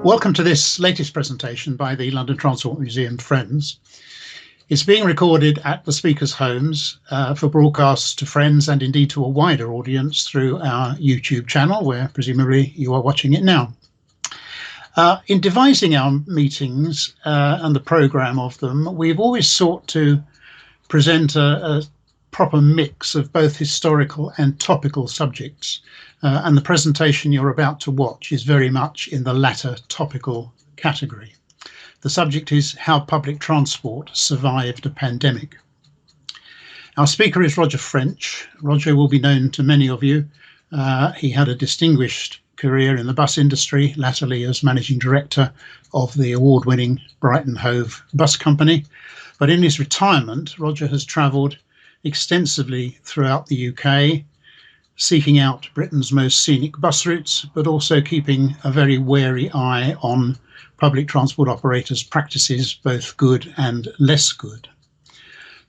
Welcome to this latest presentation by the London Transport Museum Friends. It's being recorded at the speakers' homes for broadcast to friends and indeed to a wider audience through our YouTube channel, where presumably you are watching it now. In devising our meetings and the programme of them, we've always sought to present a proper mix of both historical and topical subjects, and the presentation you're about to watch is very much in the latter topical category. The subject is how public transport survived a pandemic. Our speaker is Roger French. Roger will be known to many of you. He had a distinguished career in the bus industry, latterly as managing director of the award-winning Brighton Hove Bus Company. But in his retirement, Roger has travelled extensively throughout the UK, seeking out Britain's most scenic bus routes, but also keeping a very wary eye on public transport operators' practices, both good and less good.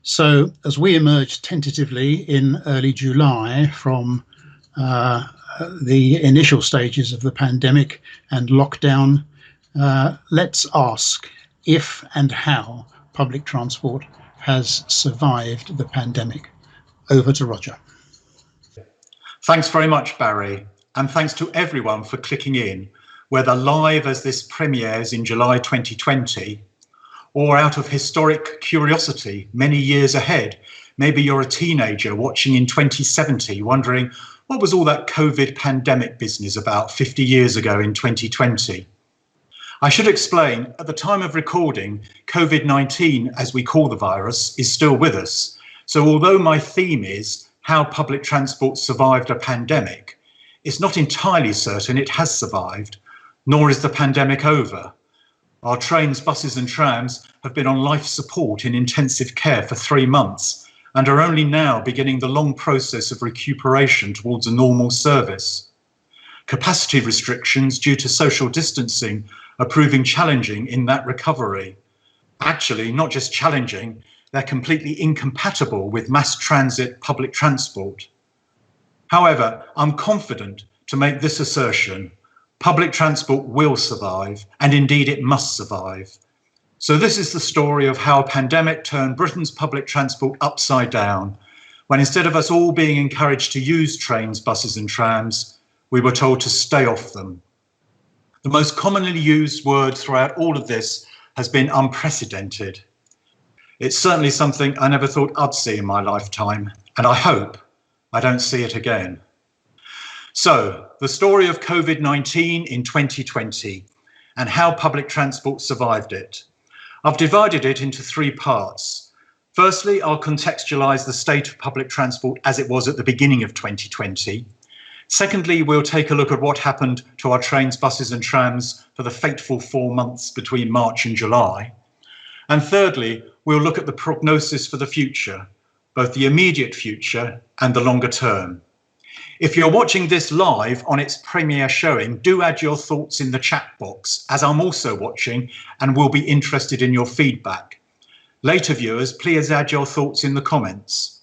So as we emerged tentatively in early July from the initial stages of the pandemic and lockdown, let's ask if and how public transport has survived the pandemic. Over to Roger. Thanks very much, Barry, and thanks to everyone for clicking in, whether live as this premieres in July 2020, or out of historic curiosity many years ahead. Maybe you're a teenager watching in 2070, wondering what was all that COVID pandemic business about 50 years ago in 2020? I should explain, at the time of recording, COVID-19, as we call the virus, is still with us. So although my theme is how public transport survived a pandemic, it's not entirely certain it has survived, nor is the pandemic over. Our trains, buses and trams have been on life support in intensive care for 3 months and are only now beginning the long process of recuperation towards a normal service. Capacity restrictions due to social distancing are proving challenging in that recovery. Actually, not just challenging, they're completely incompatible with mass transit public transport. However, I'm confident to make this assertion: public transport will survive, and indeed it must survive. So this is the story of how a pandemic turned Britain's public transport upside down, when instead of us all being encouraged to use trains, buses and trams, we were told to stay off them. The most commonly used word throughout all of this has been unprecedented. It's certainly something I never thought I'd see in my lifetime, and I hope I don't see it again. So, the story of COVID-19 in 2020 and how public transport survived it. I've divided it into 3 parts. Firstly, I'll contextualise the state of public transport as it was at the beginning of 2020. Secondly, we'll take a look at what happened to our trains, buses and trams for the fateful 4 months between March and July. And thirdly, we'll look at the prognosis for the future, both the immediate future and the longer term. If you're watching this live on its premiere showing, do add your thoughts in the chat box, as I'm also watching and will be interested in your feedback. Later viewers, please add your thoughts in the comments.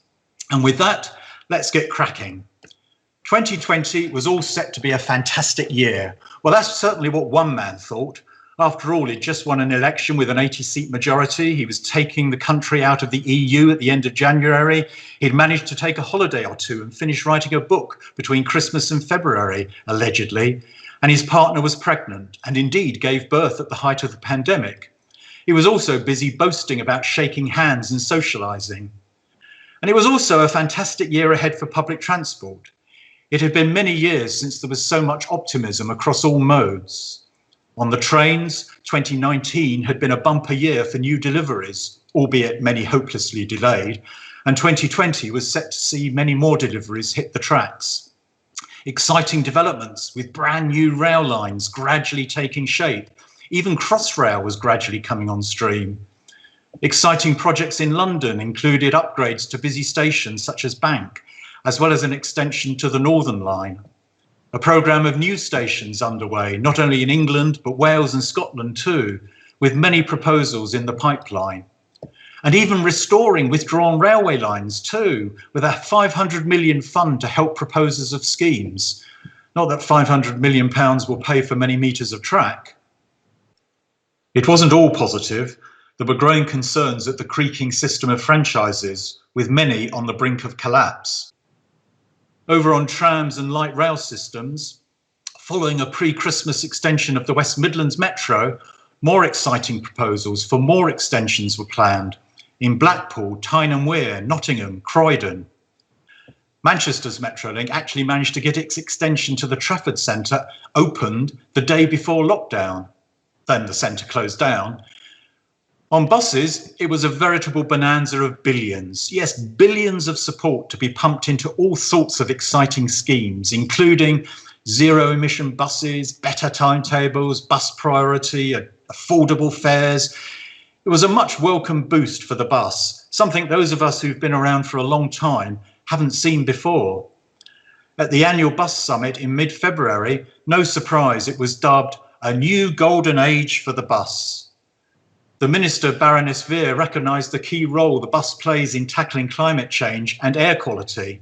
And with that, let's get cracking. 2020 was all set to be a fantastic year. Well, that's certainly what one man thought. After all, he'd just won an election with an 80-seat majority. He was taking the country out of the EU at the end of January. He'd managed to take a holiday or 2 and finish writing a book between Christmas and February, allegedly. And his partner was pregnant and indeed gave birth at the height of the pandemic. He was also busy boasting about shaking hands and socialising. And it was also a fantastic year ahead for public transport. It had been many years since there was so much optimism across all modes. On the trains, 2019 had been a bumper year for new deliveries, albeit many hopelessly delayed, and 2020 was set to see many more deliveries hit the tracks. Exciting developments with brand new rail lines gradually taking shape. Even Crossrail was gradually coming on stream. Exciting projects in London included upgrades to busy stations such as Bank, as well as an extension to the Northern Line. A programme of new stations underway, not only in England, but Wales and Scotland too, with many proposals in the pipeline. And even restoring withdrawn railway lines too, with a £500 million fund to help proposers of schemes. Not that £500 million will pay for many metres of track, It wasn't all positive. There were growing concerns at the creaking system of franchises, with many on the brink of collapse. Over on trams and light rail systems, following a pre-Christmas extension of the West Midlands Metro, more exciting proposals for more extensions were planned in Blackpool, Tyne and Wear, Nottingham, Croydon. Manchester's Metrolink actually managed to get its extension to the Trafford Centre opened the day before lockdown. Then the centre closed down. On buses, it was a veritable bonanza of billions. Yes, billions of support to be pumped into all sorts of exciting schemes, including zero-emission buses, better timetables, bus priority, affordable fares. It was a much welcome boost for the bus, something those of us who've been around for a long time haven't seen before. At the annual bus summit in mid-February, no surprise, it was dubbed a new golden age for the bus. The Minister, Baroness Veer, recognised the key role the bus plays in tackling climate change and air quality.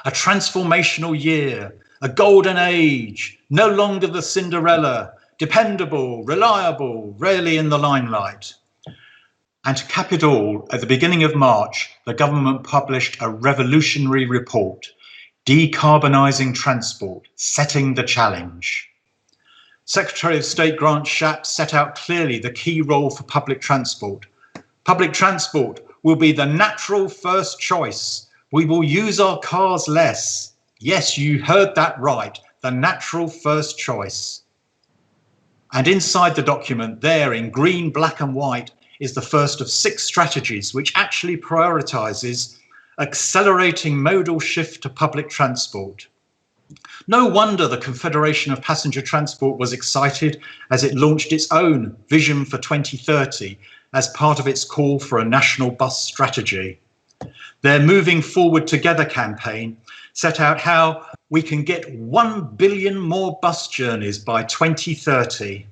A transformational year, a golden age, no longer the Cinderella, dependable, reliable, rarely in the limelight. And to cap it all, at the beginning of March, the government published a revolutionary report, Decarbonising Transport, Setting the Challenge. Secretary of State Grant Shapps set out clearly the key role for public transport. Public transport will be the natural first choice. We will use our cars less. Yes, you heard that right, the natural first choice. And inside the document there in green, black and white is the first of 6 strategies which actually prioritises accelerating modal shift to public transport. No wonder the Confederation of Passenger Transport was excited as it launched its own vision for 2030 as part of its call for a national bus strategy. Their Moving Forward Together campaign set out how we can get 1 billion more bus journeys by 2030.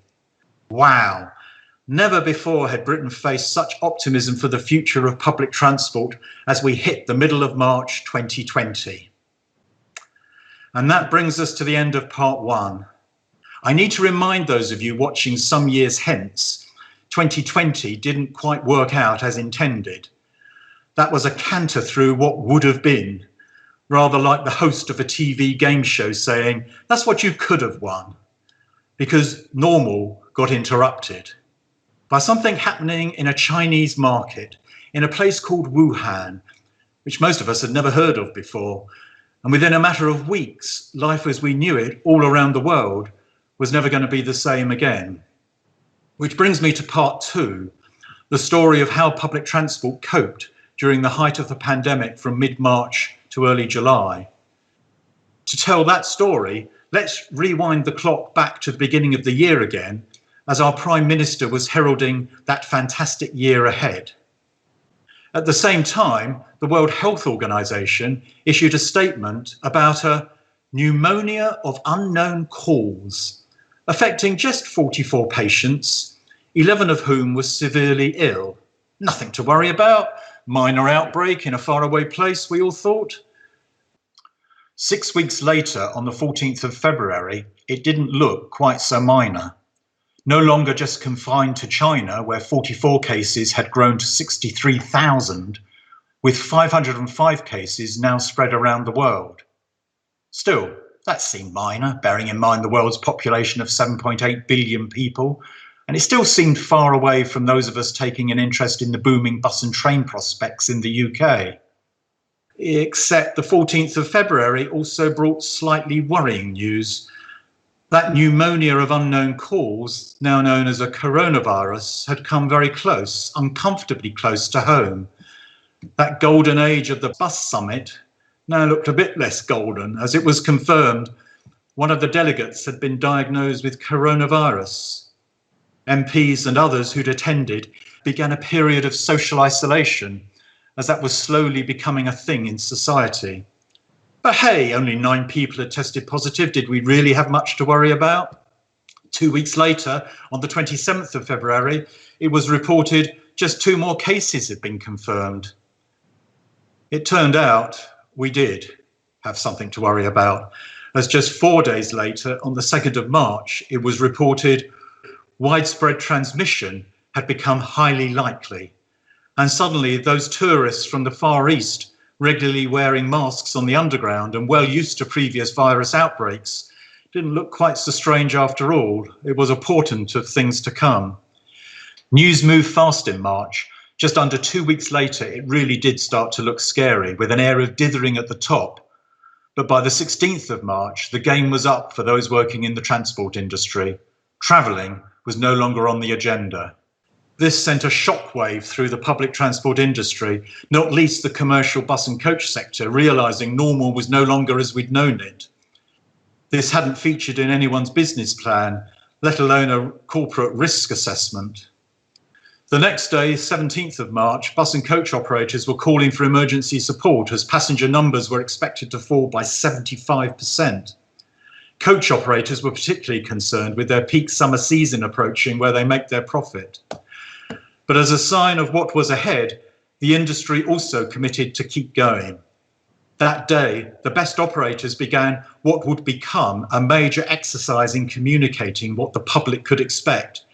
Wow! Never before had Britain faced such optimism for the future of public transport as we hit the middle of March 2020. And that brings us to the end of part 1. I need to remind those of you watching some years hence, 2020 didn't quite work out as intended. That was a canter through what would have been, rather like the host of a TV game show saying, that's what you could have won, because normal got interrupted by something happening in a Chinese market, in a place called Wuhan, which most of us had never heard of before. And within a matter of weeks, life as we knew it all around the world was never going to be the same again. Which brings me to part 2, the story of how public transport coped during the height of the pandemic from mid-March to early July. To tell that story, let's rewind the clock back to the beginning of the year again, as our Prime Minister was heralding that fantastic year ahead. At the same time, the World Health Organization issued a statement about a pneumonia of unknown cause, affecting just 44 patients, 11 of whom were severely ill. Nothing to worry about, minor outbreak in a faraway place, we all thought. 6 weeks later, on the 14th of February, it didn't look quite so minor. No longer just confined to China, where 44 cases had grown to 63,000, with 505 cases now spread around the world. Still, that seemed minor, bearing in mind the world's population of 7.8 billion people, and it still seemed far away from those of us taking an interest in the booming bus and train prospects in the UK. Except the 14th of February also brought slightly worrying news. That pneumonia of unknown cause, now known as a coronavirus, had come very close, uncomfortably close to home. That golden age of the bus summit now looked a bit less golden, as it was confirmed one of the delegates had been diagnosed with coronavirus. MPs and others who'd attended began a period of social isolation, as that was slowly becoming a thing in society. But hey, only 9 people had tested positive. Did we really have much to worry about? 2 weeks later, on the 27th of February, it was reported just 2 more cases had been confirmed. It turned out we did have something to worry about, as just 4 days later, on the 2nd of March, it was reported widespread transmission had become highly likely. And suddenly those tourists from the Far East, regularly wearing masks on the underground and well used to previous virus outbreaks, didn't look quite so strange after all. It was a portent of things to come. News moved fast in March. Just under 2 weeks later, it really did start to look scary, with an air of dithering at the top. But by the 16th of March, the game was up for those working in the transport industry. Travelling was no longer on the agenda. This sent a shockwave through the public transport industry, not least the commercial bus and coach sector, realising normal was no longer as we'd known it. This hadn't featured in anyone's business plan, let alone a corporate risk assessment. The next day, 17th of March, bus and coach operators were calling for emergency support as passenger numbers were expected to fall by 75%. Coach operators were particularly concerned with their peak summer season approaching, where they make their profit. But as a sign of what was ahead, the industry also committed to keep going. That day, the best operators began what would become a major exercise in communicating what the public could expect,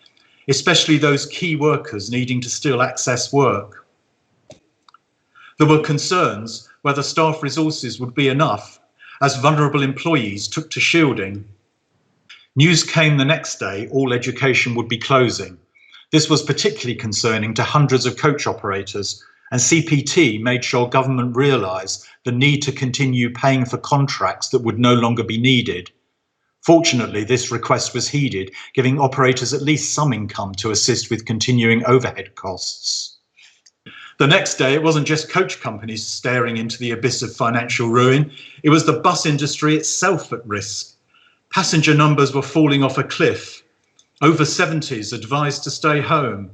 especially those key workers needing to still access work. There were concerns whether staff resources would be enough, as vulnerable employees took to shielding. News came the next day all education would be closing. This was particularly concerning to hundreds of coach operators, and CPT made sure government realised the need to continue paying for contracts that would no longer be needed. Fortunately, this request was heeded, giving operators at least some income to assist with continuing overhead costs. The next day, it wasn't just coach companies staring into the abyss of financial ruin, it was the bus industry itself at risk. Passenger numbers were falling off a cliff. Over 70s advised to stay home.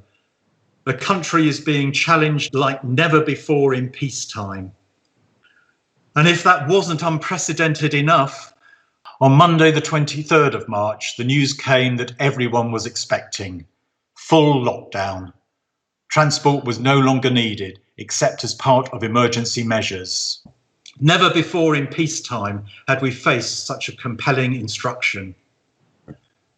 The country is being challenged like never before in peacetime. And if that wasn't unprecedented enough, on Monday, the 23rd of March, the news came that everyone was expecting: full lockdown. Transport was no longer needed, except as part of emergency measures. Never before in peacetime had we faced such a compelling instruction.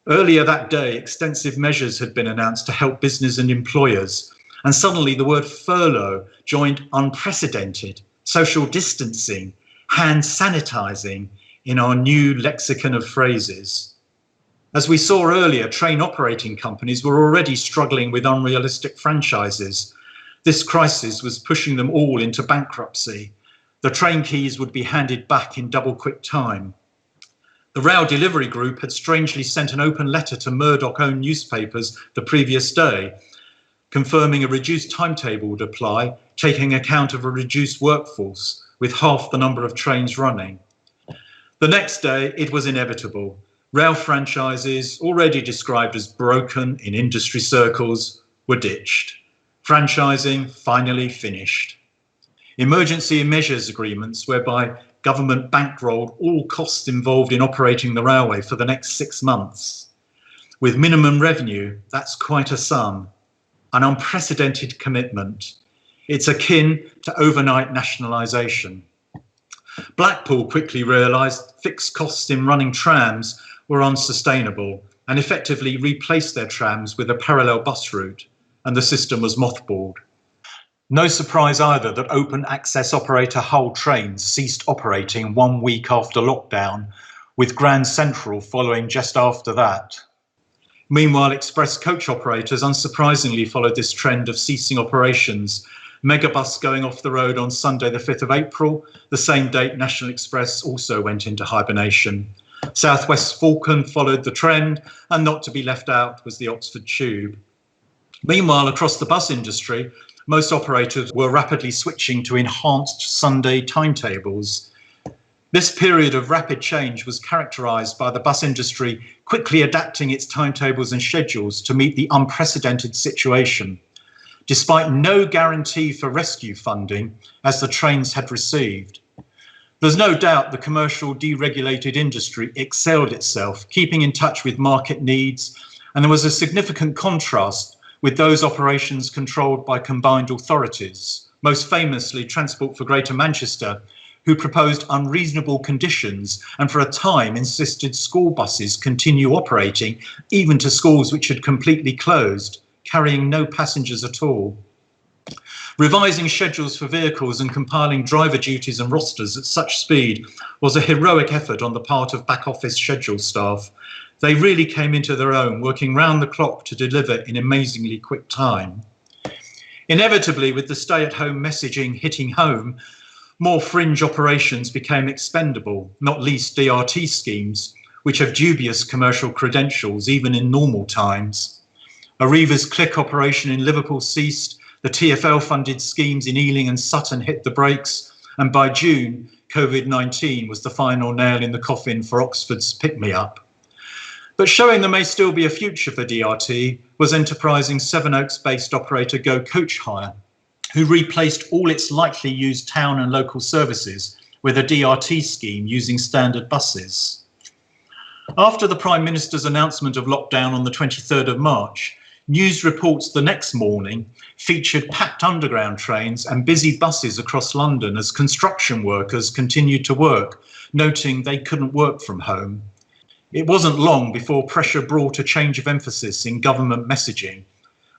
Earlier that day, extensive measures had been announced to help business and employers, and suddenly the word furlough joined unprecedented, social distancing, hand sanitising in our new lexicon of phrases. As we saw earlier, train operating companies were already struggling with unrealistic franchises. This crisis was pushing them all into bankruptcy. The train keys would be handed back in double quick time. The Rail Delivery Group had strangely sent an open letter to Murdoch-owned newspapers the previous day, confirming a reduced timetable would apply, taking account of a reduced workforce, with half the number of trains running. The next day, it was inevitable. Rail franchises, already described as broken in industry circles, were ditched. Franchising finally finished. Emergency measures agreements whereby government bankrolled all costs involved in operating the railway for the next 6 months. With minimum revenue, that's quite a sum, an unprecedented commitment. It's akin to overnight nationalisation. Blackpool quickly realised fixed costs in running trams were unsustainable and effectively replaced their trams with a parallel bus route, and the system was mothballed. No surprise either that open access operator Hull Trains ceased operating 1 week after lockdown, with Grand Central following just after that. Meanwhile, express coach operators unsurprisingly followed this trend of ceasing operations, Megabus going off the road on Sunday the 5th of April, the same date National Express also went into hibernation. South West Falcon followed the trend, and not to be left out was the Oxford Tube. Meanwhile, across the bus industry, most operators were rapidly switching to enhanced Sunday timetables. This period of rapid change was characterised by the bus industry quickly adapting its timetables and schedules to meet the unprecedented situation, despite no guarantee for rescue funding as the trains had received. There's no doubt the commercial deregulated industry excelled itself, keeping in touch with market needs, and there was a significant contrast with those operations controlled by combined authorities, most famously Transport for Greater Manchester, who proposed unreasonable conditions and for a time insisted school buses continue operating even to schools which had completely closed, carrying no passengers at all. Revising schedules for vehicles and compiling driver duties and rosters at such speed was a heroic effort on the part of back office schedule staff. They really came into their own, working round the clock to deliver in amazingly quick time. Inevitably, with the stay-at-home messaging hitting home, more fringe operations became expendable, not least DRT schemes, which have dubious commercial credentials even in normal times. Arriva's Click operation in Liverpool ceased, the TfL-funded schemes in Ealing and Sutton hit the brakes, and by June, COVID-19 was the final nail in the coffin for Oxford's Pick Me Up. But showing there may still be a future for DRT was enterprising Sevenoaks-based operator Go Coach Hire, who replaced all its lightly used town and local services with a DRT scheme using standard buses. After the Prime Minister's announcement of lockdown on the 23rd of March, news reports the next morning featured packed underground trains and busy buses across London as construction workers continued to work, noting they couldn't work from home. It wasn't long before pressure brought a change of emphasis in government messaging,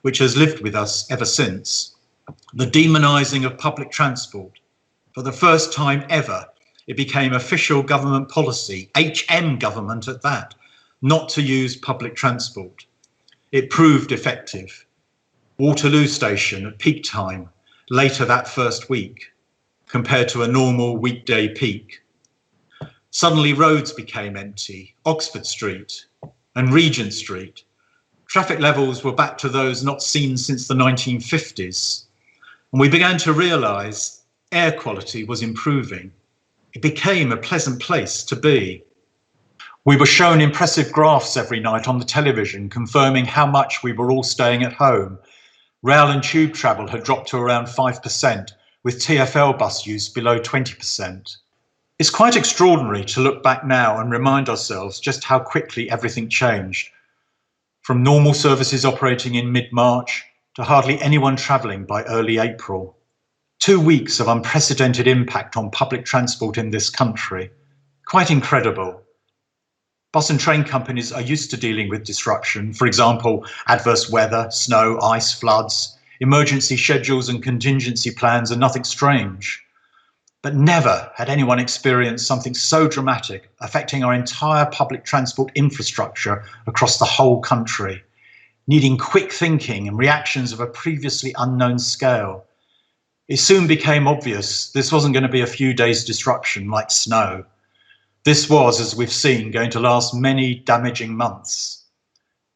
which has lived with us ever since. The demonising of public transport. For the first time ever, it became official government policy, HM government at that, not to use public transport. It proved effective. Waterloo Station at peak time, later that first week, compared to a normal weekday peak. Suddenly roads became empty, Oxford Street and Regent Street. Traffic levels were back to those not seen since the 1950s. And we began to realise air quality was improving. It became a pleasant place to be. We were shown impressive graphs every night on the television confirming how much we were all staying at home. Rail and tube travel had dropped to around 5%, with TfL bus use below 20%. It's quite extraordinary to look back now and remind ourselves just how quickly everything changed. From normal services operating in mid-March to hardly anyone travelling by early April. 2 weeks of unprecedented impact on public transport in this country. Quite incredible. Bus and train companies are used to dealing with disruption, for example, adverse weather, snow, ice, floods. Emergency schedules and contingency plans are nothing strange. But never had anyone experienced something so dramatic, affecting our entire public transport infrastructure across the whole country, needing quick thinking and reactions of a previously unknown scale. It soon became obvious this wasn't going to be a few days disruption like snow. This was, as we've seen, going to last many damaging months.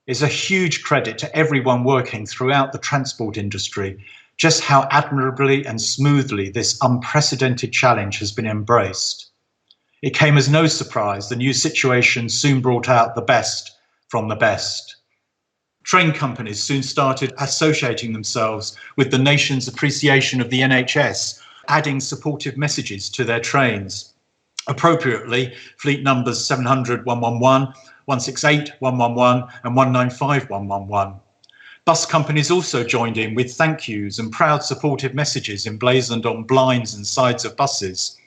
It's a huge credit to everyone working throughout the transport industry, just how admirably and smoothly this unprecedented challenge has been embraced. It came as no surprise the new situation soon brought out the best from the best. Train companies soon started associating themselves with the nation's appreciation of the NHS, adding supportive messages to their trains. Appropriately, fleet numbers 700 111, 168 111 and 195 111. Bus companies also joined in with thank yous and proud supportive messages emblazoned on blinds and sides of buses.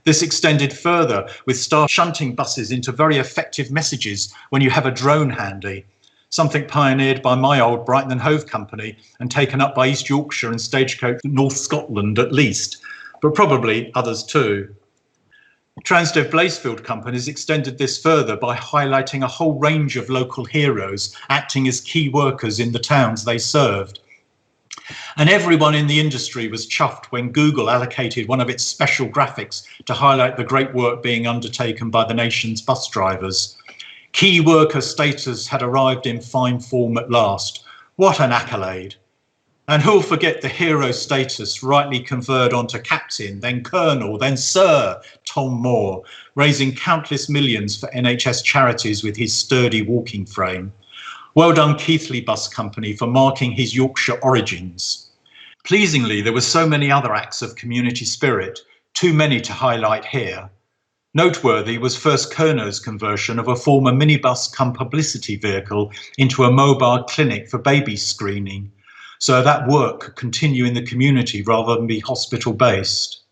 This extended further with staff shunting buses into very effective messages when you have a drone handy, something pioneered by my old Brighton and Hove company and taken up by East Yorkshire and Stagecoach North Scotland at least, but probably others too. Transdev Blazefield companies extended this further by highlighting a whole range of local heroes acting as key workers in the towns they served. And everyone in the industry was chuffed when Google allocated one of its special graphics to highlight the great work being undertaken by the nation's bus drivers. Key worker status had arrived in fine form at last. What an accolade. And who'll forget the hero status rightly conferred onto Captain, then Colonel, then Sir Tom Moore, raising countless millions for NHS charities with his sturdy walking frame. Well done Keighley Bus Company for marking his Yorkshire origins. Pleasingly, there were so many other acts of community spirit, too many to highlight here. Noteworthy was First Kerno's conversion of a former minibus cum publicity vehicle into a mobile clinic for baby screening, so that work could continue in the community rather than be hospital-based.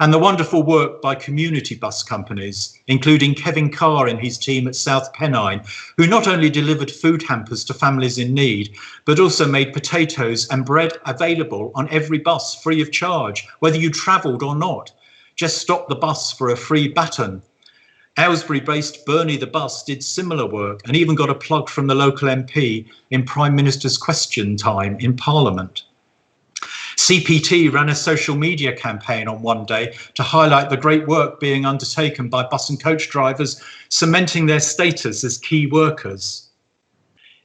And the wonderful work by community bus companies, including Kevin Carr and his team at South Pennine, who not only delivered food hampers to families in need, but also made potatoes and bread available on every bus free of charge, whether you travelled or not. Just stop the bus for a free baton. Aylesbury-based Bernie the Bus did similar work and even got a plug from the local MP in Prime Minister's Question Time in Parliament. CPT ran a social media campaign on one day to highlight the great work being undertaken by bus and coach drivers, cementing their status as key workers.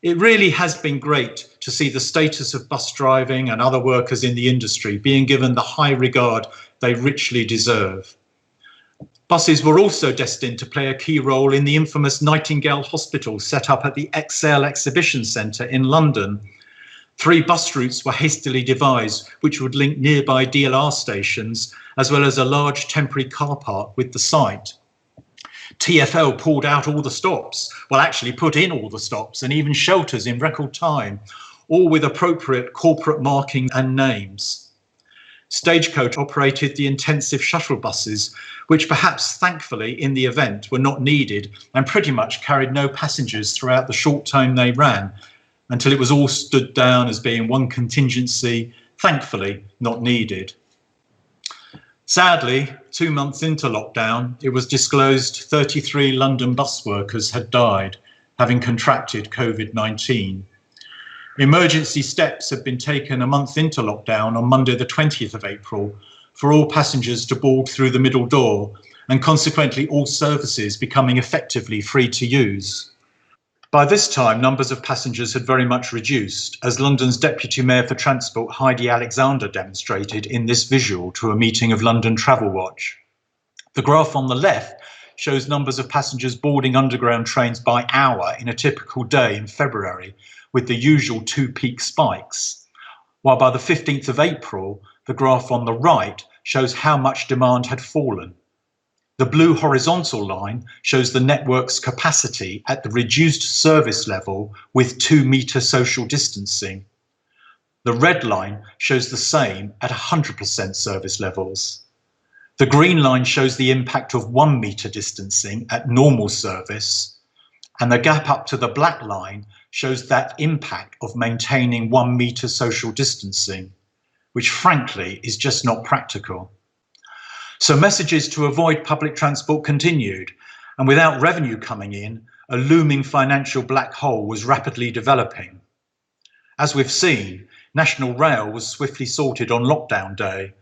It really has been great to see the status of bus driving and other workers in the industry being given the high regard they richly deserve. Buses were also destined to play a key role in the infamous Nightingale Hospital set up at the Excel Exhibition Centre in London. 3 bus routes were hastily devised, which would link nearby DLR stations, as well as a large temporary car park with the site. TfL pulled out all the stops, well, actually put in all the stops and even shelters in record time, all with appropriate corporate marking and names. Stagecoach operated the intensive shuttle buses, which perhaps thankfully in the event were not needed and pretty much carried no passengers throughout the short time they ran, until it was all stood down as being one contingency, thankfully not needed. Sadly, 2 months into lockdown, it was disclosed 33 London bus workers had died, having contracted COVID-19. Emergency steps have been taken a month into lockdown on Monday the 20th of April for all passengers to board through the middle door and consequently all services becoming effectively free to use. By this time, numbers of passengers had very much reduced, as London's Deputy Mayor for Transport, Heidi Alexander, demonstrated in this visual to a meeting of London Travel Watch. The graph on the left shows numbers of passengers boarding underground trains by hour in a typical day in February, with the usual 2 peak spikes, while by the 15th of April, the graph on the right shows how much demand had fallen. The blue horizontal line shows the network's capacity at the reduced service level with 2-metre social distancing. The red line shows the same at 100% service levels. The green line shows the impact of 1-metre distancing at normal service, and the gap up to the black line shows that impact of maintaining 1-metre social distancing, which frankly is just not practical. So messages to avoid public transport continued, and without revenue coming in, a looming financial black hole was rapidly developing. As we've seen, National Rail was swiftly sorted on lockdown day,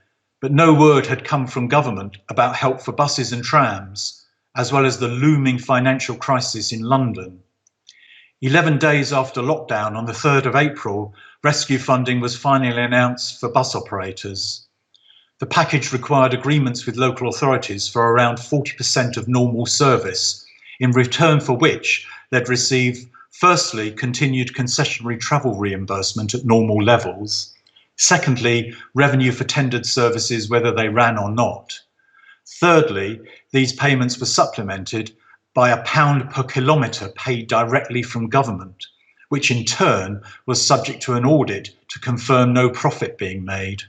but no word had come from government about help for buses and trams, as well as the looming financial crisis in London. 11 days after lockdown, on the 3rd of April, rescue funding was finally announced for bus operators. The package required agreements with local authorities for around 40% of normal service, in return for which they'd receive, firstly, continued concessionary travel reimbursement at normal levels, secondly, revenue for tendered services whether they ran or not. Thirdly, these payments were supplemented by £1 per kilometre paid directly from government, which in turn was subject to an audit to confirm no profit being made.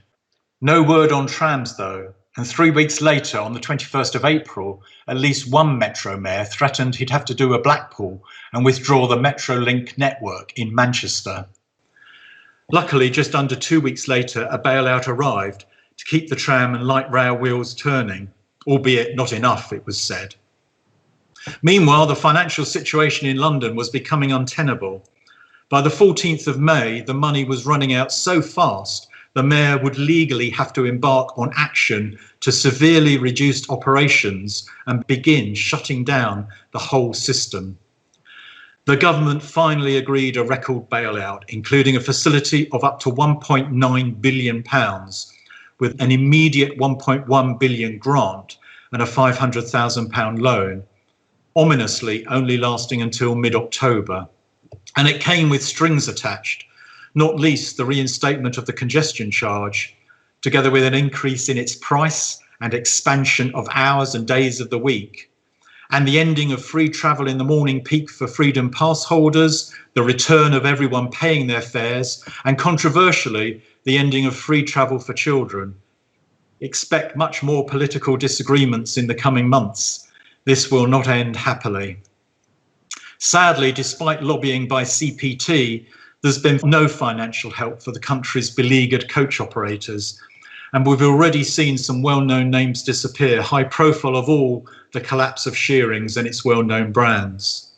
No word on trams though, and 3 weeks later, on the 21st of April, at least one Metro mayor threatened he'd have to do a Blackpool and withdraw the Metrolink network in Manchester. Luckily, just under 2 weeks later, a bailout arrived to keep the tram and light rail wheels turning, albeit not enough, it was said. Meanwhile, the financial situation in London was becoming untenable. By the 14th of May, the money was running out so fast the mayor would legally have to embark on action to severely reduce operations and begin shutting down the whole system. The government finally agreed a record bailout, including a facility of up to £1.9 billion, with an immediate £1.1 billion grant and a £500,000 loan, ominously only lasting until mid-October. And it came with strings attached, not least the reinstatement of the congestion charge, together with an increase in its price and expansion of hours and days of the week, and the ending of free travel in the morning peak for Freedom Pass holders, the return of everyone paying their fares, and controversially, the ending of free travel for children. expect much more political disagreements in the coming months. This will not end happily. Sadly, despite lobbying by CPT, there's been no financial help for the country's beleaguered coach operators. And we've already seen some well-known names disappear, high profile of all the collapse of Shearings and its well-known brands.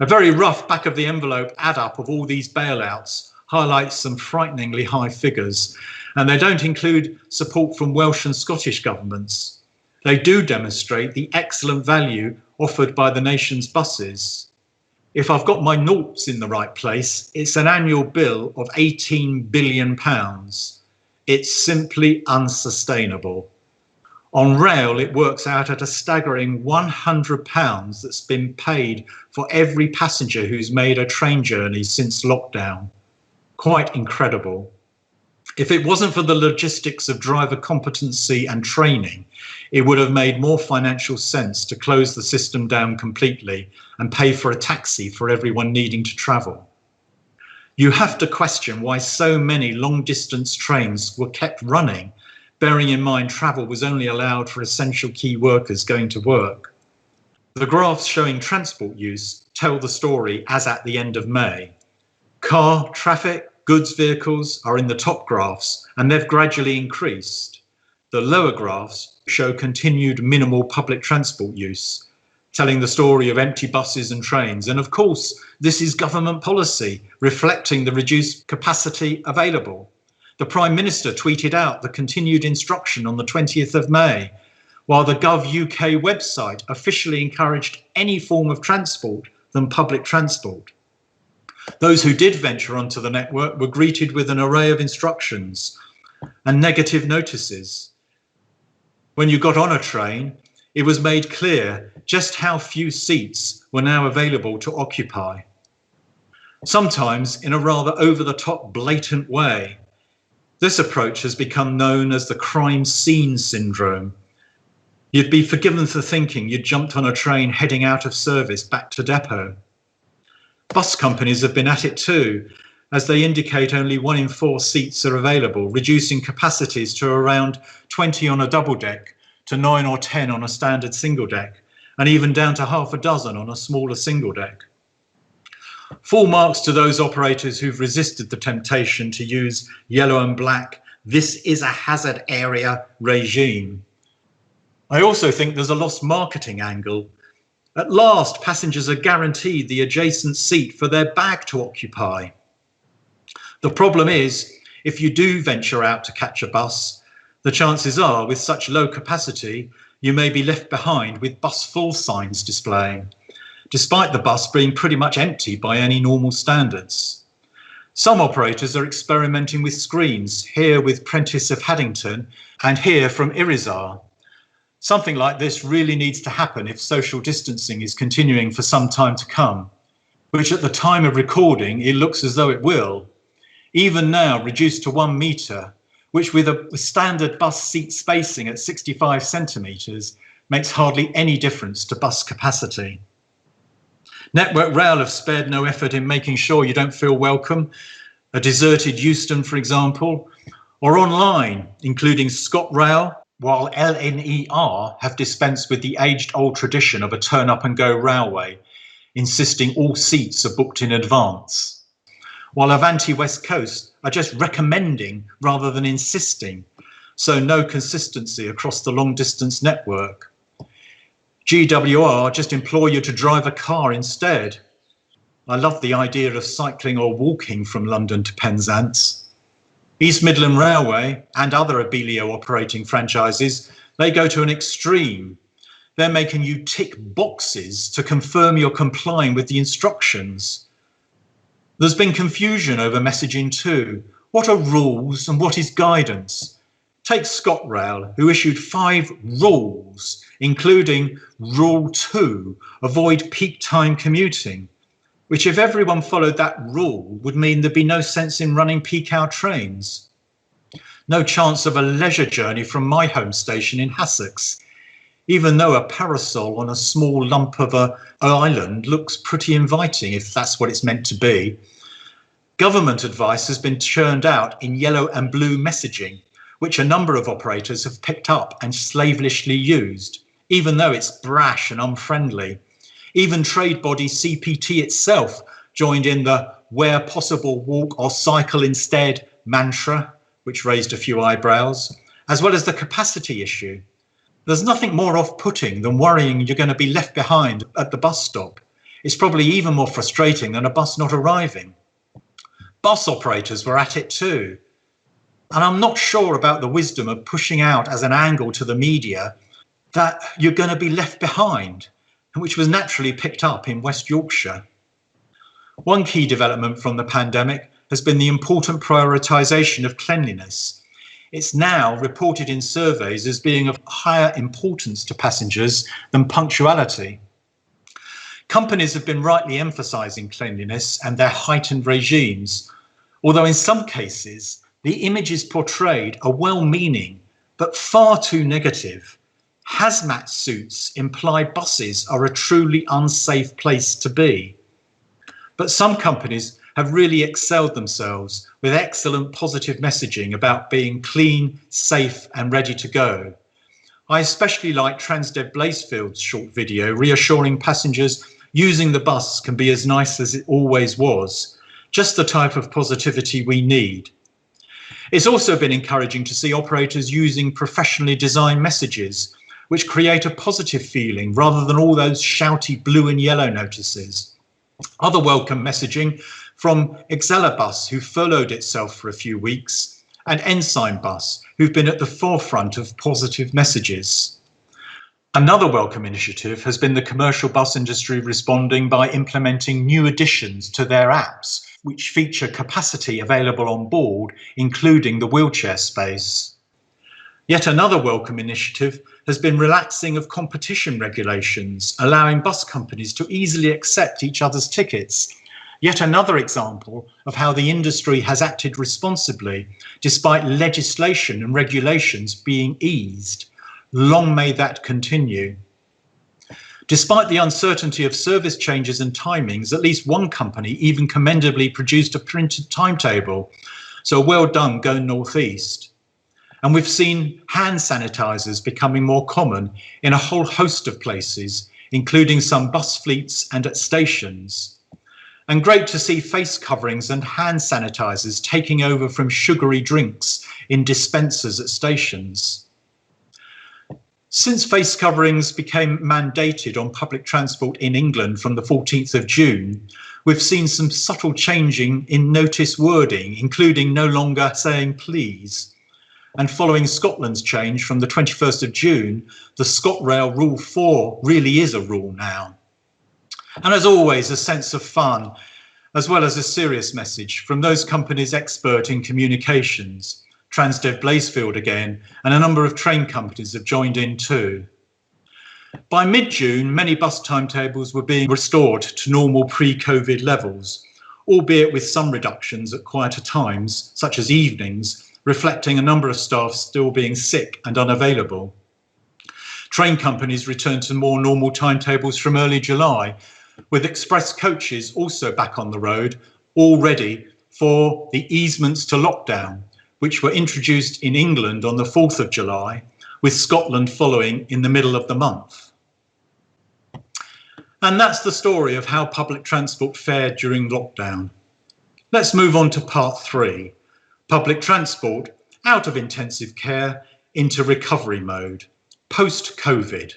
A very rough back of the envelope add-up of all these bailouts highlights some frighteningly high figures, and they don't include support from Welsh and Scottish governments. They do demonstrate the excellent value offered by the nation's buses. If I've got my noughts in the right place, it's an annual bill of £18 billion. It's simply unsustainable. On rail, it works out at a staggering £100 that's been paid for every passenger who's made a train journey since lockdown. Quite incredible. If it wasn't for the logistics of driver competency and training, it would have made more financial sense to close the system down completely and pay for a taxi for everyone needing to travel. You have to question why so many long-distance trains were kept running, bearing in mind travel was only allowed for essential key workers going to work. The graphs showing transport use tell the story as at the end of May. Car traffic, goods vehicles are in the top graphs, and they've gradually increased. The lower graphs show continued minimal public transport use, telling the story of empty buses and trains. And of course, this is government policy reflecting the reduced capacity available. The Prime Minister tweeted out the continued instruction on the 20th of May, while the Gov.uk website officially encouraged any form of transport than public transport. Those who did venture onto the network were greeted with an array of instructions and negative notices. When you got on a train, it was made clear just how few seats were now available to occupy. Sometimes in a rather over-the-top, blatant way. This approach has become known as the crime scene syndrome. You'd be forgiven for thinking you'd jumped on a train heading out of service back to depot. Bus companies have been at it too, as they indicate only 1 in 4 seats are available, reducing capacities to around 20 on a double deck, to 9 or 10 on a standard single deck, and even down to half a dozen on a smaller single deck. Full marks to those operators who've resisted the temptation to use yellow and black, "this is a hazard area" regime. I also think there's a lost marketing angle. At last, passengers are guaranteed the adjacent seat for their bag to occupy. The problem is, if you do venture out to catch a bus, the chances are, with such low capacity, you may be left behind with bus full signs displaying, despite the bus being pretty much empty by any normal standards. Some operators are experimenting with screens, here with Prentice of Haddington and here from Irizar. Something like this really needs to happen if social distancing is continuing for some time to come, which at the time of recording, it looks as though it will. Even now reduced to 1 metre, which with a standard bus seat spacing at 65 centimetres makes hardly any difference to bus capacity. Network Rail have spared no effort in making sure you don't feel welcome. A deserted Euston, for example, or online, including ScotRail, while LNER have dispensed with the age-old tradition of a turn-up-and-go railway, insisting all seats are booked in advance. While Avanti West Coast are just recommending rather than insisting, so no consistency across the long-distance network. GWR just implore you to drive a car instead. I love the idea of cycling or walking from London to Penzance. East Midland Railway and other Abellio operating franchises, they go to an extreme. They're making you tick boxes to confirm you're complying with the instructions. There's been confusion over messaging too. What are rules and what is guidance? Take ScotRail, who issued 5 rules, including Rule 2, avoid peak time commuting, which if everyone followed that rule would mean there'd be no sense in running peak hour trains. No chance of a leisure journey from my home station in Essex, even though a parasol on a small lump of an island looks pretty inviting if that's what it's meant to be. Government advice has been churned out in yellow and blue messaging, which a number of operators have picked up and slavishly used, even though it's brash and unfriendly. Even trade body CPT itself joined in the where possible walk or cycle instead mantra, which raised a few eyebrows, as well as the capacity issue. There's nothing more off-putting than worrying you're going to be left behind at the bus stop. It's probably even more frustrating than a bus not arriving. Bus operators were at it too. And I'm not sure about the wisdom of pushing out as an angle to the media that you're going to be left behind, which was naturally picked up in West Yorkshire. One key development from the pandemic has been the important prioritisation of cleanliness. It's now reported in surveys as being of higher importance to passengers than punctuality. Companies have been rightly emphasising cleanliness and their heightened regimes, although in some cases the images portrayed are well-meaning but far too negative. Hazmat suits imply buses are a truly unsafe place to be. But some companies have really excelled themselves with excellent positive messaging about being clean, safe and ready to go. I especially like Transdev Blacefield's short video reassuring passengers using the bus can be as nice as it always was, just the type of positivity we need. It's also been encouraging to see operators using professionally designed messages which create a positive feeling rather than all those shouty blue and yellow notices. Other welcome messaging from Excelabus, who furloughed itself for a few weeks, and Ensign Bus, who've been at the forefront of positive messages. Another welcome initiative has been the commercial bus industry responding by implementing new additions to their apps, which feature capacity available on board, including the wheelchair space. Yet another welcome initiative has been relaxing of competition regulations, allowing bus companies to easily accept each other's tickets. Yet another example of how the industry has acted responsibly, despite legislation and regulations being eased. Long may that continue. Despite the uncertainty of service changes and timings, at least one company even commendably produced a printed timetable. So well done, Go North East. And we've seen hand sanitizers becoming more common in a whole host of places, including some bus fleets and at stations. And great to see face coverings and hand sanitizers taking over from sugary drinks in dispensers at stations. Since face coverings became mandated on public transport in England from the 14th of June, we've seen some subtle changing in notice wording, including no longer saying please. And following Scotland's change from the 21st of June, the ScotRail Rule 4 really is a rule now. And as always, a sense of fun, as well as a serious message from those companies expert in communications. Transdev Blazefield again, and a number of train companies have joined in too. By mid-June, many bus timetables were being restored to normal pre-COVID levels, albeit with some reductions at quieter times, such as evenings, reflecting a number of staff still being sick and unavailable. Train companies returned to more normal timetables from early July, with express coaches also back on the road, all ready for the easements to lockdown, which were introduced in England on the 4th of July, with Scotland following in the middle of the month. And that's the story of how public transport fared during lockdown. Let's move on to part 3. Public transport out of intensive care into recovery mode, post-COVID.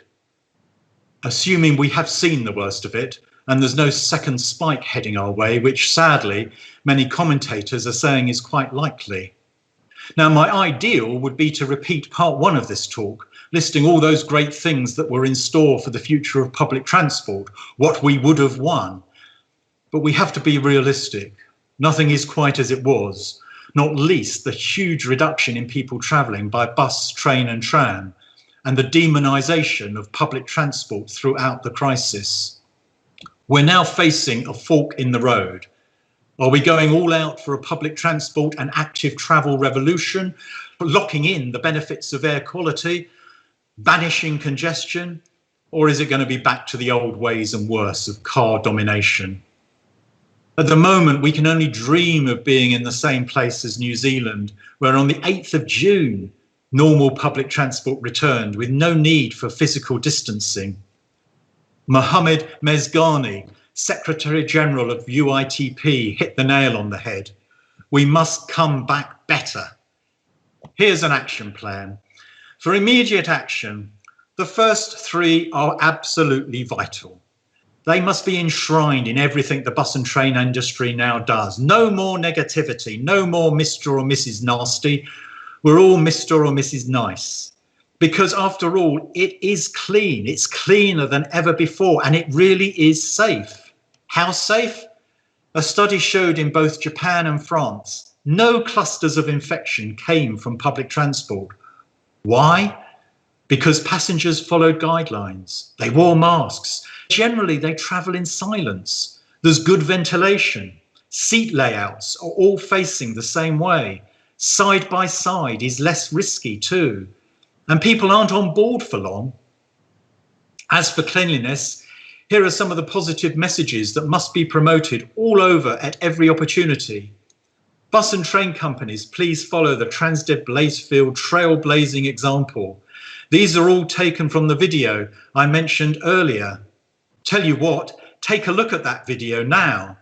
Assuming we have seen the worst of it and there's no second spike heading our way, which sadly many commentators are saying is quite likely. Now, my ideal would be to repeat part 1 of this talk, listing all those great things that were in store for the future of public transport, what we would have won. But we have to be realistic. Nothing is quite as it was, not least the huge reduction in people travelling by bus, train and tram, and the demonisation of public transport throughout the crisis. We're now facing a fork in the road. Are we going all out for a public transport and active travel revolution, locking in the benefits of air quality, banishing congestion, or is it going to be back to the old ways and worse of car domination? At the moment, we can only dream of being in the same place as New Zealand, where on the 8th of June, normal public transport returned with no need for physical distancing. Mohammed Mezgani, Secretary General of UITP, hit the nail on the head. We must come back better. Here's an action plan. For immediate action, the first three are absolutely vital. They must be enshrined in everything the bus and train industry now does. No more negativity, no more Mr. or Mrs. Nasty. We're all Mr. or Mrs. Nice. Because after all, it is clean. It's cleaner than ever before, and it really is safe. How safe? A study showed in both Japan and France, no clusters of infection came from public transport. Why? Because passengers followed guidelines. They wore masks. Generally, they travel in silence. There's good ventilation. Seat layouts are all facing the same way. Side by side is less risky too. And people aren't on board for long. As for cleanliness, here are some of the positive messages that must be promoted all over at every opportunity. Bus and train companies, please follow the Transdev Blazefield trailblazing example. These are all taken from the video I mentioned earlier. Tell you what, take a look at that video now.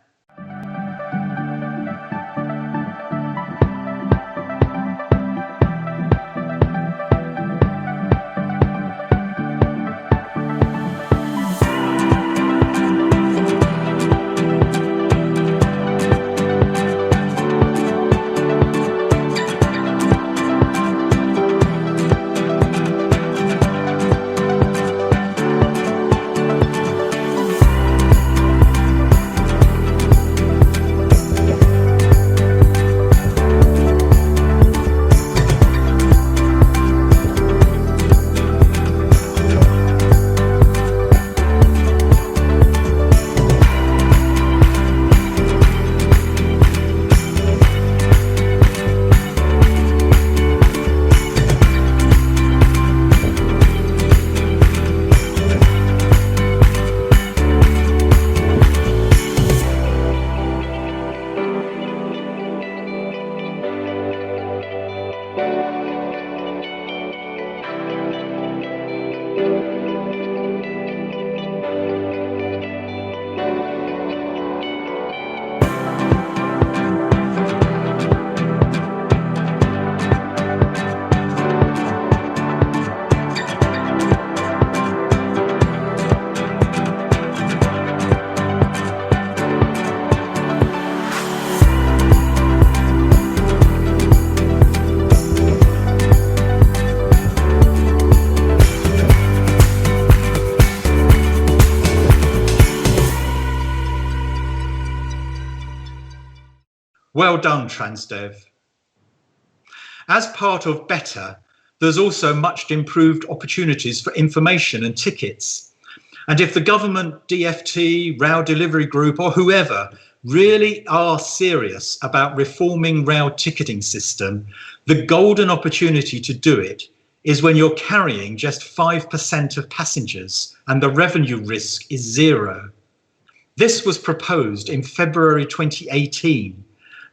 Well done, Transdev. As part of Better, there's also much improved opportunities for information and tickets. And if the government, DfT, Rail Delivery Group or whoever really are serious about reforming rail ticketing system, the golden opportunity to do it is when you're carrying just 5% of passengers and the revenue risk is zero. This was proposed in February 2018.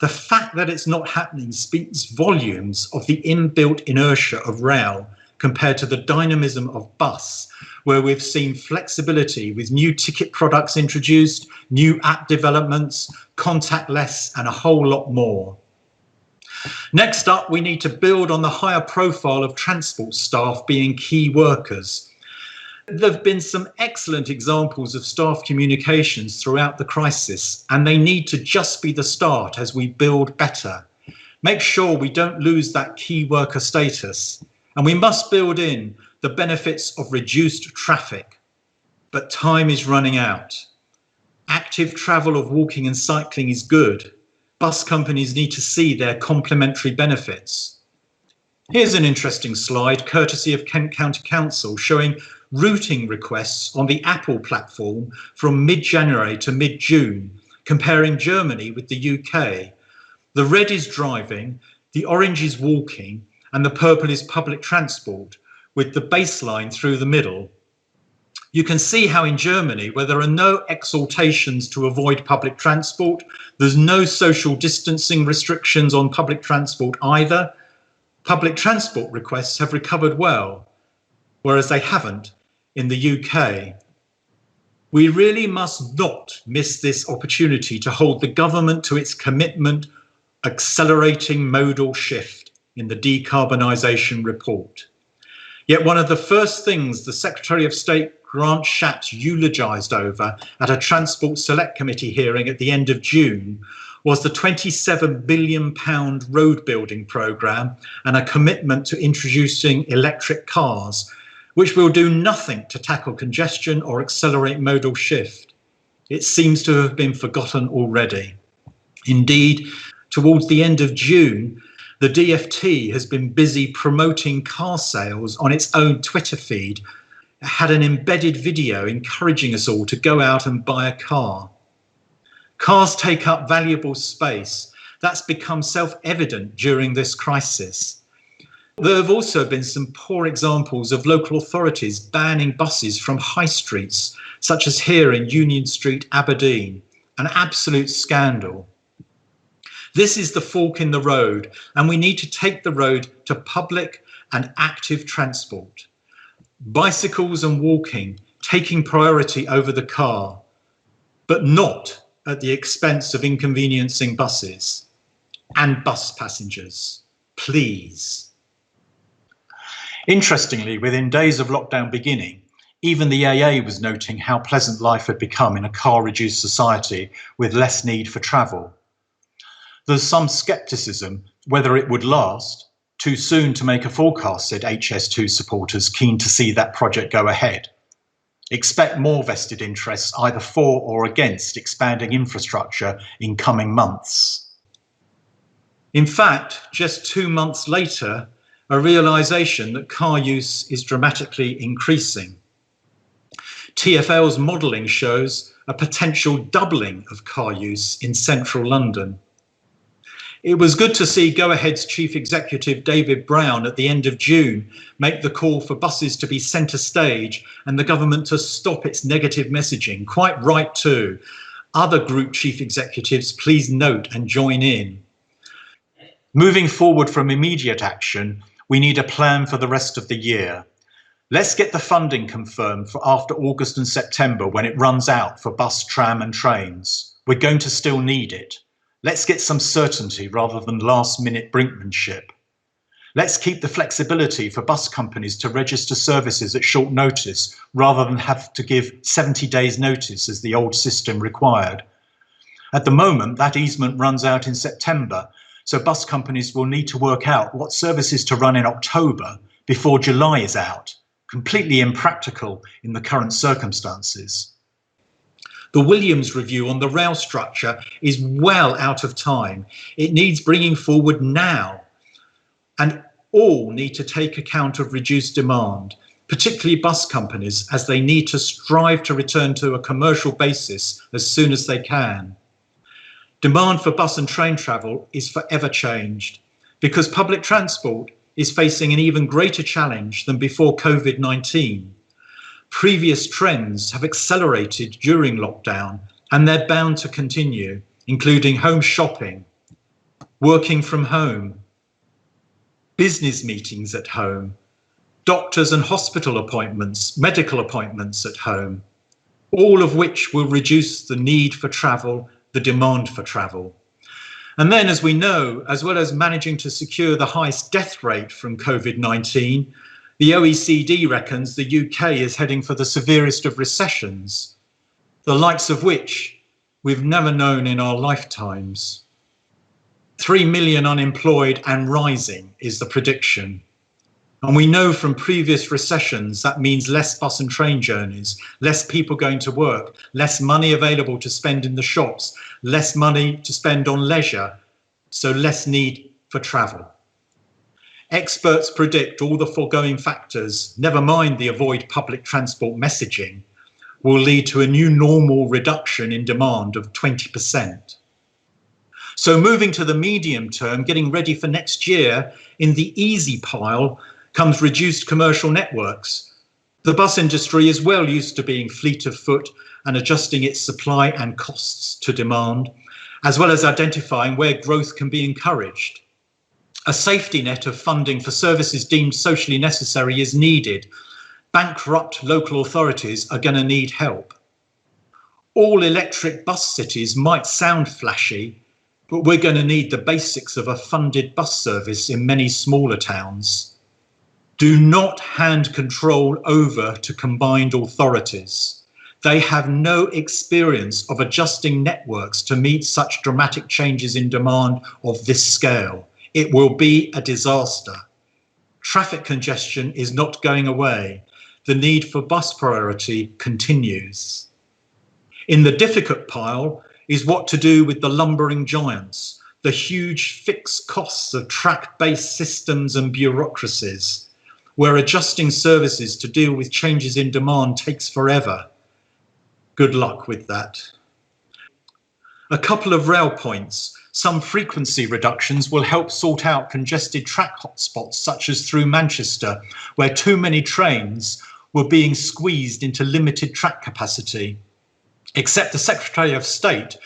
The fact that it's not happening speaks volumes of the inbuilt inertia of rail compared to the dynamism of bus, where we've seen flexibility with new ticket products introduced, new app developments, contactless, and a whole lot more. Next up, we need to build on the higher profile of transport staff being key workers. There have been some excellent examples of staff communications throughout the crisis, and they need to just be the start as we build better. Make sure we don't lose that key worker status, and we must build in the benefits of reduced traffic. But time is running out. Active travel of walking and cycling is good. Bus companies need to see their complementary benefits. Here's an interesting slide, courtesy of Kent County Council, showing routing requests on the Apple platform from mid-January to mid-June, comparing Germany with the UK. The red is driving, the orange is walking, and the purple is public transport, with the baseline through the middle. You can see how in Germany, where there are no exhortations to avoid public transport, there's no social distancing restrictions on public transport either, public transport requests have recovered well, whereas they haven't in the UK. We really must not miss this opportunity to hold the government to its commitment, accelerating modal shift in the decarbonisation report. Yet one of the first things the Secretary of State Grant Shapps eulogised over at a Transport Select Committee hearing at the end of June was the £27 billion road building programme and a commitment to introducing electric cars, which will do nothing to tackle congestion or accelerate modal shift. It seems to have been forgotten already. Indeed, towards the end of June, the DfT has been busy promoting car sales on its own Twitter feed. It had an embedded video encouraging us all to go out and buy a car. Cars take up valuable space. That's become self-evident during this crisis. There have also been some poor examples of local authorities banning buses from high streets, such as here in Union Street, Aberdeen, an absolute scandal. This is the fork in the road, and we need to take the road to public and active transport. Bicycles and walking taking priority over the car, but not at the expense of inconveniencing buses and bus passengers, please. Interestingly, within days of lockdown beginning, even the AA was noting how pleasant life had become in a car-reduced society with less need for travel. There's some scepticism whether it would last. Too soon to make a forecast, said HS2 supporters keen to see that project go ahead. Expect more vested interests either for or against expanding infrastructure in coming months. In fact, just 2 months later, a realisation that car use is dramatically increasing. TfL's modelling shows a potential doubling of car use in central London. It was good to see Go Ahead's chief executive David Brown at the end of June make the call for buses to be centre stage and the government to stop its negative messaging. Quite right too. Other group chief executives, please note and join in. Moving forward from immediate action, we need a plan for the rest of the year. Let's get the funding confirmed for after August and September when it runs out for bus, tram and trains. We're going to still need it. Let's get some certainty rather than last-minute brinkmanship. Let's keep the flexibility for bus companies to register services at short notice rather than have to give 70 days notice as the old system required. At the moment, that easement runs out in September, so bus companies will need to work out what services to run in October before July is out. Completely impractical in the current circumstances. The Williams review on the rail structure is well out of time. It needs bringing forward now. And all need to take account of reduced demand, particularly bus companies, as they need to strive to return to a commercial basis as soon as they can. Demand for bus and train travel is forever changed because public transport is facing an even greater challenge than before COVID-19. Previous trends have accelerated during lockdown and they're bound to continue, including home shopping, working from home, business meetings at home, doctors and hospital appointments, medical appointments at home, all of which will reduce the need for travel, the demand for travel. And then, as we know, as well as managing to secure the highest death rate from COVID-19, the OECD reckons the UK is heading for the severest of recessions, the likes of which we've never known in our lifetimes. 3 million unemployed and rising is the prediction. And we know from previous recessions that means less bus and train journeys, less people going to work, less money available to spend in the shops, less money to spend on leisure, so less need for travel. Experts predict all the foregoing factors, never mind the avoid public transport messaging, will lead to a new normal reduction in demand of 20%. So moving to the medium term, getting ready for next year, in the easy pile comes reduced commercial networks. The bus industry is well used to being fleet of foot and adjusting its supply and costs to demand, as well as identifying where growth can be encouraged. A safety net of funding for services deemed socially necessary is needed. Bankrupt local authorities are going to need help. All electric bus cities might sound flashy, but we're going to need the basics of a funded bus service in many smaller towns. Do not hand control over to combined authorities. They have no experience of adjusting networks to meet such dramatic changes in demand of this scale. It will be a disaster. Traffic congestion is not going away. The need for bus priority continues. In the difficult pile is what to do with the lumbering giants, the huge fixed costs of track-based systems and bureaucracies, where adjusting services to deal with changes in demand takes forever. Good luck with that. A couple of rail points. Some frequency reductions will help sort out congested track hotspots, such as through Manchester, where too many trains were being squeezed into limited track capacity. Except the Secretary of State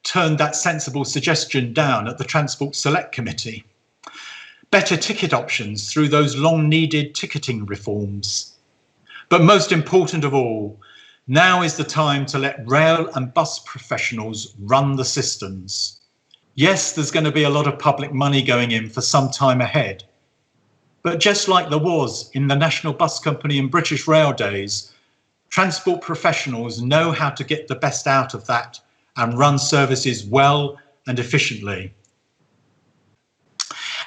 turned that sensible suggestion down at the Transport Select Committee. Better ticket options through those long-needed ticketing reforms. But most important of all, now is the time to let rail and bus professionals run the systems. Yes, there's going to be a lot of public money going in for some time ahead. But just like there was in the National Bus Company and British Rail days, transport professionals know how to get the best out of that and run services well and efficiently.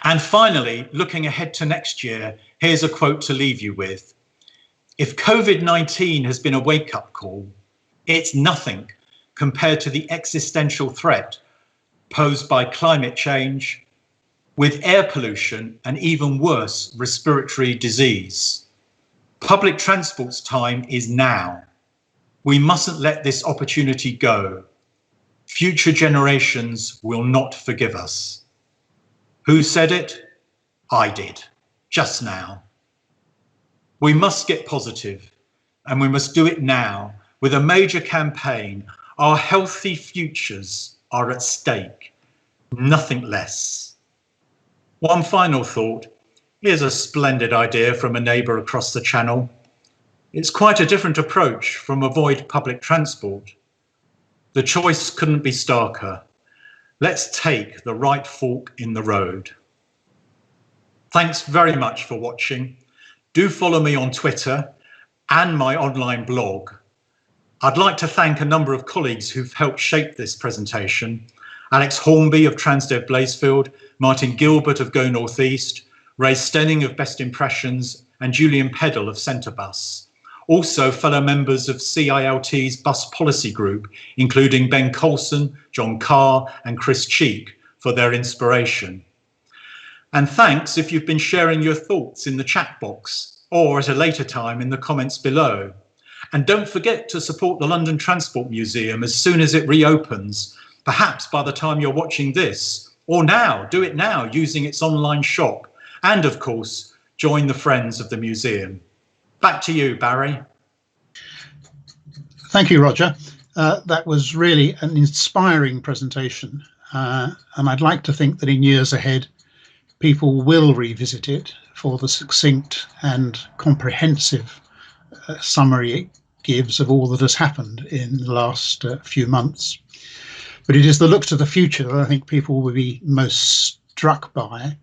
And finally, looking ahead to next year, here's a quote to leave you with. If COVID-19 has been a wake-up call, it's nothing compared to the existential threat posed by climate change, with air pollution and even worse, respiratory disease. Public transport's time is now. We mustn't let this opportunity go. Future generations will not forgive us. Who said it? I did, just now. We must get positive, and we must do it now with a major campaign. Our healthy futures are at stake, nothing less. One final thought. Here's a splendid idea from a neighbour across the channel. It's quite a different approach from avoid public transport. The choice couldn't be starker. Let's take the right fork in the road. Thanks very much for watching. Do follow me on Twitter and my online blog. I'd like to thank a number of colleagues who've helped shape this presentation. Alex Hornby of Transdev Blazefield, Martin Gilbert of Go North East, Ray Stenning of Best Impressions, and Julian Peddle of Centrebus. Also fellow members of CILT's Bus Policy Group, including Ben Colson, John Carr and Chris Cheek for their inspiration. And thanks if you've been sharing your thoughts in the chat box or at a later time in the comments below. And don't forget to support the London Transport Museum as soon as it reopens, perhaps by the time you're watching this, or now, do it now using its online shop. And of course, join the Friends of the Museum. Back to you, Barry. Thank you, Roger. That was really an inspiring presentation. And I'd like to think that in years ahead, people will revisit it for the succinct and comprehensive summary it gives of all that has happened in the last few months. But it is the look to the future that I think people will be most struck by.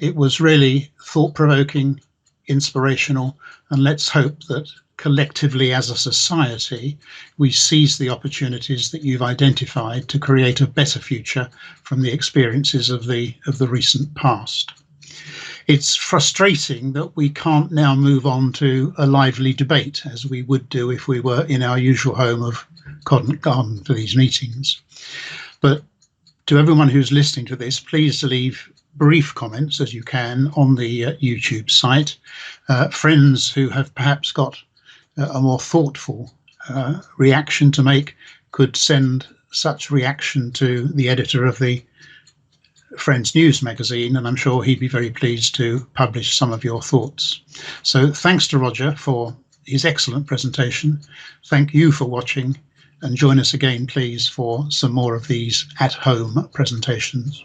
It was really thought-provoking, inspirational, and let's hope that collectively as a society we seize the opportunities that you've identified to create a better future from the experiences of the recent past. It's frustrating that we can't now move on to a lively debate as we would do if we were in our usual home of Covent Garden for these meetings. But to everyone who's listening to this, please leave brief comments as you can on the YouTube site. Friends who have perhaps got a more thoughtful reaction to make could send such reaction to the editor of the Friends News magazine, and I'm sure he'd be very pleased to publish some of your thoughts. So thanks to Roger for his excellent presentation. Thank you for watching, and join us again, please, for some more of these at-home presentations.